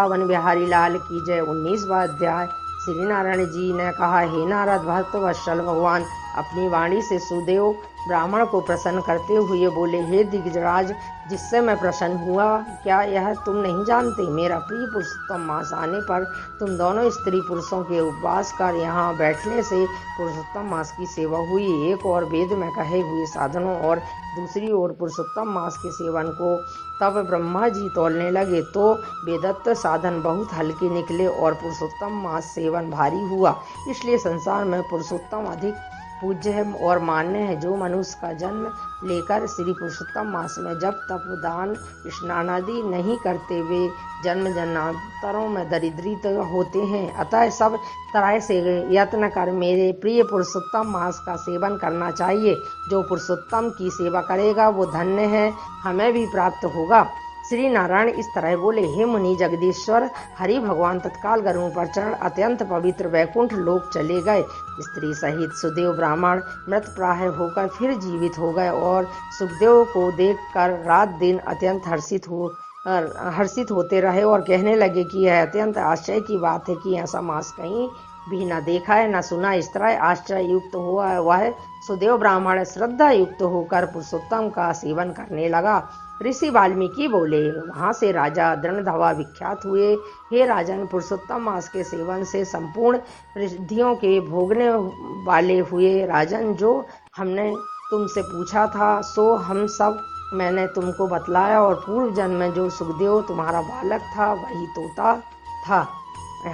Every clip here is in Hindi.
वृंदावन बिहारी लाल की जय। 19वां अध्याय। श्री नारायण जी ने कहा, हे नारद भक्त वत्सल, भगवान अपनी वाणी से सुदेव ब्राह्मण को प्रसन्न करते हुए बोले, हे दिग्गजराज, जिससे मैं प्रसन्न हुआ क्या यह तुम नहीं जानते? मेरा प्रिय पुरुषोत्तम मास आने पर तुम दोनों स्त्री पुरुषों के उपवास कर यहाँ बैठने से पुरुषोत्तम मास की सेवा हुई। एक और वेद में कहे हुए साधनों और दूसरी ओर पुरुषोत्तम मास के सेवन को तब ब्रह्मा जी तोलने लगे तो वेदत्त साधन बहुत हल्के निकले और पुरुषोत्तम मास सेवन भारी हुआ। इसलिए संसार में पुरुषोत्तम अधिक पूज्य है और मान्य है। जो मनुष्य का जन्म लेकर श्री पुरुषोत्तम मास में जब तप दान स्नान आदि नहीं करते वे जन्म जन्मांतरों में दरिद्रित होते हैं। अतः सब तरह से यत्न कर मेरे प्रिय पुरुषोत्तम मास का सेवन करना चाहिए। जो पुरुषोत्तम की सेवा करेगा वो धन्य है, हमें भी प्राप्त होगा। श्री नारायण इस तरह बोले, हे मुनि जगदीश्वर, हरि भगवान तत्काल गरुड़ पर चढ़ अत्यंत पवित्र वैकुंठ लोक चले गए। स्त्री सहित सुदेव ब्राह्मण मृत प्राय होकर फिर जीवित हो गए और सुखदेव को देखकर रात दिन अत्यंत हर्षित होते रहे और कहने लगे कि यह अत्यंत आश्चर्य की बात है कि ऐसा मास कहीं भी न देखा है न सुना। इस तरह आश्चर्य युक्त हुआ वह सुदेव ब्राह्मण श्रद्धा युक्त होकर पुरुषोत्तम का सेवन करने लगा। ऋषि वाल्मीकि बोले, वहां से राजा दृणधवा विख्यात हुए। हे राजन, पुरुषोत्तम मास के सेवन से संपूर्ण रिद्धियों के भोगने वाले हुए। राजन, जो हमने तुमसे पूछा था सो हम सब मैंने तुमको बतलाया और पूर्व जन्म में जो सुखदेव तुम्हारा बालक था वही तोता था।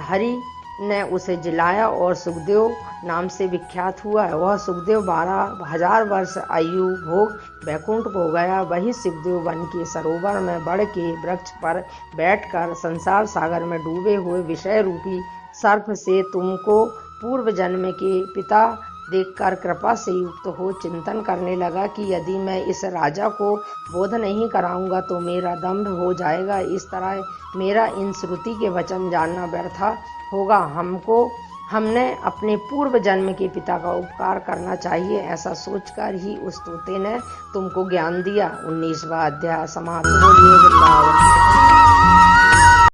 हरि ने उसे जिलाया और सुखदेव नाम से विख्यात हुआ। वह सुखदेव 12,000 वर्ष आयु भोग वैकुंठ को गया। वही सुखदेव वन के सरोवर में बड़ के वृक्ष पर बैठकर संसार सागर में डूबे हुए विषय रूपी सर्प से तुमको पूर्व जन्म के पिता देखकर कृपा से युक्त हो चिंतन करने लगा कि यदि मैं इस राजा को बोध नहीं कराऊंगा तो मेरा दंभ हो जाएगा। इस तरह मेरा इन श्रुति के वचन जानना व्यर्थ होगा। हमने अपने पूर्व जन्म के पिता का उपकार करना चाहिए। ऐसा सोचकर ही उस तोते ने तुमको ज्ञान दिया। 19वां अध्याय समाप्त। बोलिए वृंदावन।